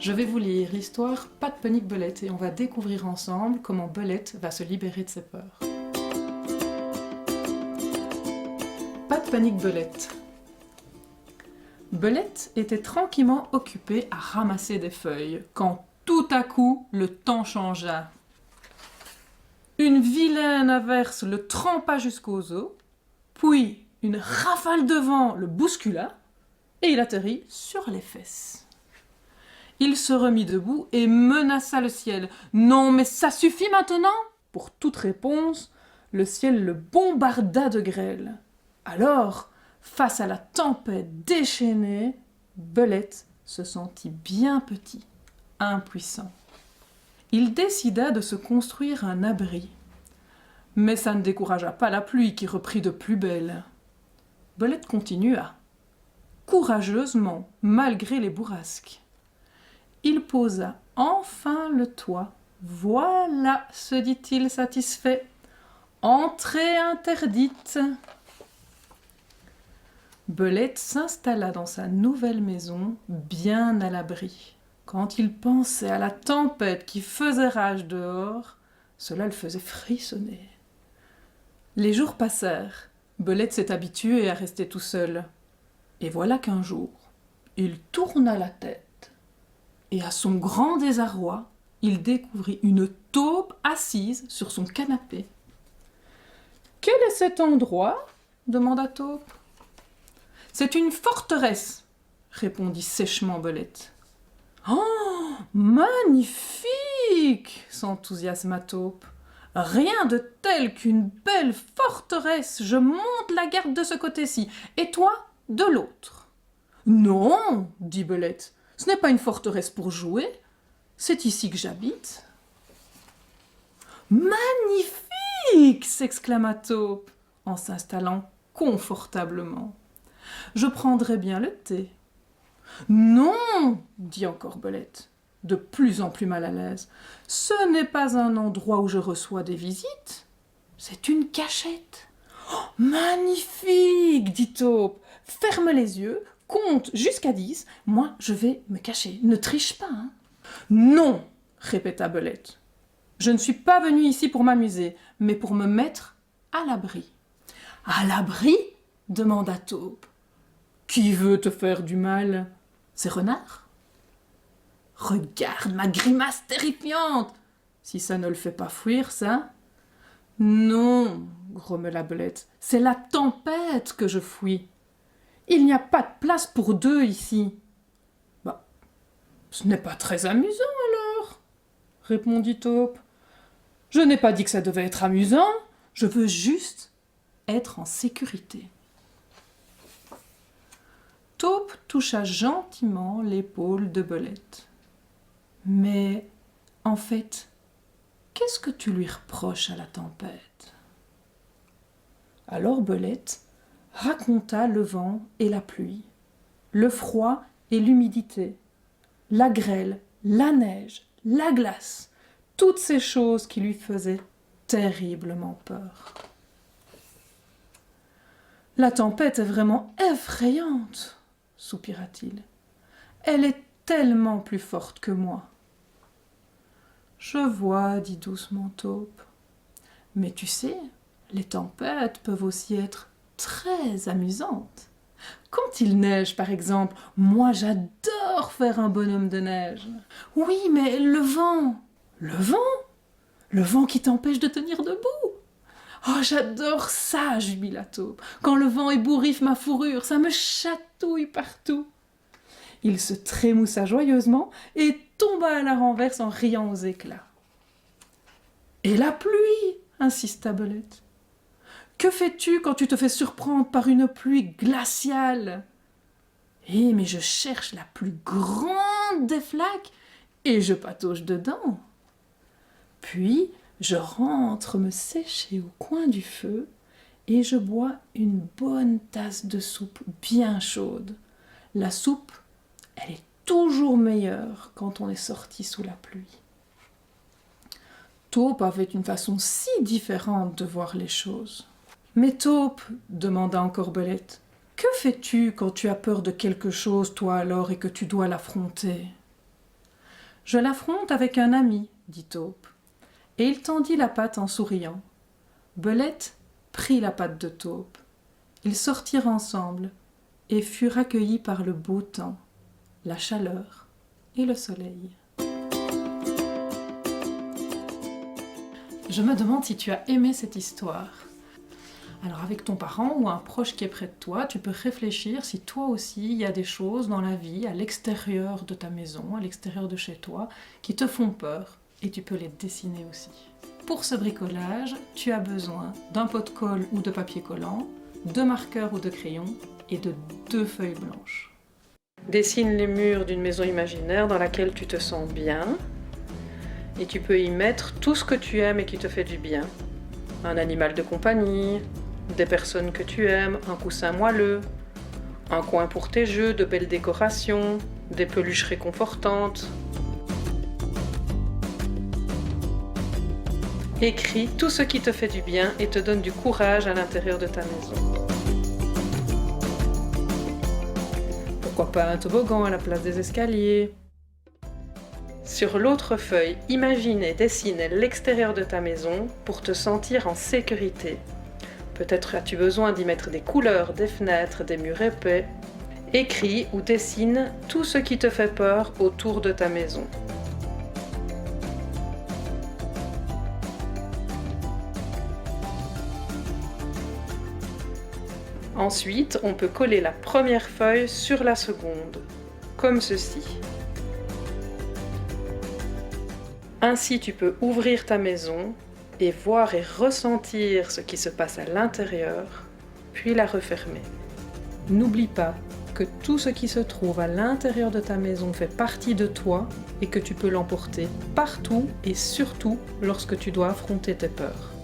Je vais vous lire l'histoire Pas de panique Belette et on va découvrir ensemble comment Belette va se libérer de ses peurs. Pas de panique Belette. Belette était tranquillement occupée à ramasser des feuilles quand tout à coup le temps changea. Une vilaine averse le trempa jusqu'aux os, puis une rafale de vent le bouscula et il atterrit sur les fesses. Il se remit debout et menaça le ciel. « Non, mais ça suffit maintenant !» Pour toute réponse, le ciel le bombarda de grêle. Alors, face à la tempête déchaînée, Belette se sentit bien petit, impuissant. Il décida de se construire un abri. Mais ça ne découragea pas la pluie qui reprit de plus belle. Belette continua, courageusement, malgré les bourrasques. Il posa enfin le toit. « Voilà, se dit-il satisfait. Entrée interdite. » Belette s'installa dans sa nouvelle maison, bien à l'abri. Quand il pensait à la tempête qui faisait rage dehors, cela le faisait frissonner. Les jours passèrent. Belette s'est habitué à rester tout seul. Et voilà qu'un jour, il tourna la tête. Et à son grand désarroi, il découvrit une taupe assise sur son canapé. « Quel est cet endroit ?» demanda Taupe. « C'est une forteresse !» répondit sèchement Belette. « Oh, magnifique !» s'enthousiasma Taupe. « Rien de tel qu'une belle forteresse. Je monte la garde de ce côté-ci, et toi, de l'autre. »« Non !» dit Belette. « Ce n'est pas une forteresse pour jouer. C'est ici que j'habite. »« Magnifique !» s'exclama Taupe en s'installant confortablement. « Je prendrai bien le thé. »« Non !» dit encore Belette, de plus en plus mal à l'aise. « Ce n'est pas un endroit où je reçois des visites. C'est une cachette. »« Oh, magnifique !» dit Taupe. « Ferme les yeux, compte jusqu'à 10, moi je vais me cacher. Ne triche pas, hein !»« Non !» répéta Belette. « Je ne suis pas venue ici pour m'amuser, mais pour me mettre à l'abri. »« À l'abri ?» demanda Taupe. « Qui veut te faire du mal ? C'est Renard ? Regarde ma grimace terrifiante ! Si ça ne le fait pas fuir, ça !»« Non !» grommela Belette. « C'est la tempête que je fuis. Il n'y a pas de place pour deux ici. »« Bah, ce n'est pas très amusant alors, » répondit Taupe. « Je n'ai pas dit que ça devait être amusant, je veux juste être en sécurité. » Taupe toucha gentiment l'épaule de Belette. « Mais, en fait, qu'est-ce que tu lui reproches à la tempête ?» Alors Belette raconta le vent et la pluie, le froid et l'humidité, la grêle, la neige, la glace, toutes ces choses qui lui faisaient terriblement peur. « La tempête est vraiment effrayante, » soupira-t-il. « Elle est tellement plus forte que moi. »« Je vois, » dit doucement Taupe. « Mais tu sais, les tempêtes peuvent aussi être très amusantes. Quand il neige, par exemple, moi j'adore faire un bonhomme de neige. Oui, mais le vent. Le vent ? Le vent qui t'empêche de tenir debout. Oh, j'adore ça, jubila Taupe. Quand le vent ébouriffe ma fourrure, ça me chatouille partout. Il se trémoussa joyeusement et tomba à la renverse en riant aux éclats. Et la pluie, insista Belette. Que fais-tu quand tu te fais surprendre par une pluie glaciale ? Eh, mais je cherche la plus grande des flaques et je patauge dedans. Puis je rentre me sécher au coin du feu et je bois une bonne tasse de soupe bien chaude. La soupe, elle est toujours meilleure quand on est sorti sous la pluie. Taupe avait une façon si différente de voir les choses. « Mais Taupe, demanda encore Belette, que fais-tu quand tu as peur de quelque chose, toi alors, et que tu dois l'affronter ? Je l'affronte avec un ami, dit Taupe. Et il tendit la patte en souriant. Belette prit la patte de Taupe. Ils sortirent ensemble et furent accueillis par le beau temps, la chaleur et le soleil. Je me demande si tu as aimé cette histoire. Alors avec ton parent ou un proche qui est près de toi, tu peux réfléchir si toi aussi il y a des choses dans la vie, à l'extérieur de ta maison, à l'extérieur de chez toi, qui te font peur, et tu peux les dessiner aussi. Pour ce bricolage, tu as besoin d'un pot de colle ou de papier collant, de marqueurs ou de crayons, et de 2 feuilles blanches. Dessine les murs d'une maison imaginaire dans laquelle tu te sens bien, et tu peux y mettre tout ce que tu aimes et qui te fait du bien. Un animal de compagnie, des personnes que tu aimes, un coussin moelleux, un coin pour tes jeux, de belles décorations, des peluches réconfortantes. Écris tout ce qui te fait du bien et te donne du courage à l'intérieur de ta maison. Pourquoi pas un toboggan à la place des escaliers? Sur l'autre feuille, imagine et dessine l'extérieur de ta maison pour te sentir en sécurité. Peut-être as-tu besoin d'y mettre des couleurs, des fenêtres, des murs épais. Écris ou dessine tout ce qui te fait peur autour de ta maison. Ensuite, on peut coller la première feuille sur la seconde, comme ceci. Ainsi, tu peux ouvrir ta maison et voir et ressentir ce qui se passe à l'intérieur, puis la refermer. N'oublie pas que tout ce qui se trouve à l'intérieur de ta maison fait partie de toi et que tu peux l'emporter partout et surtout lorsque tu dois affronter tes peurs.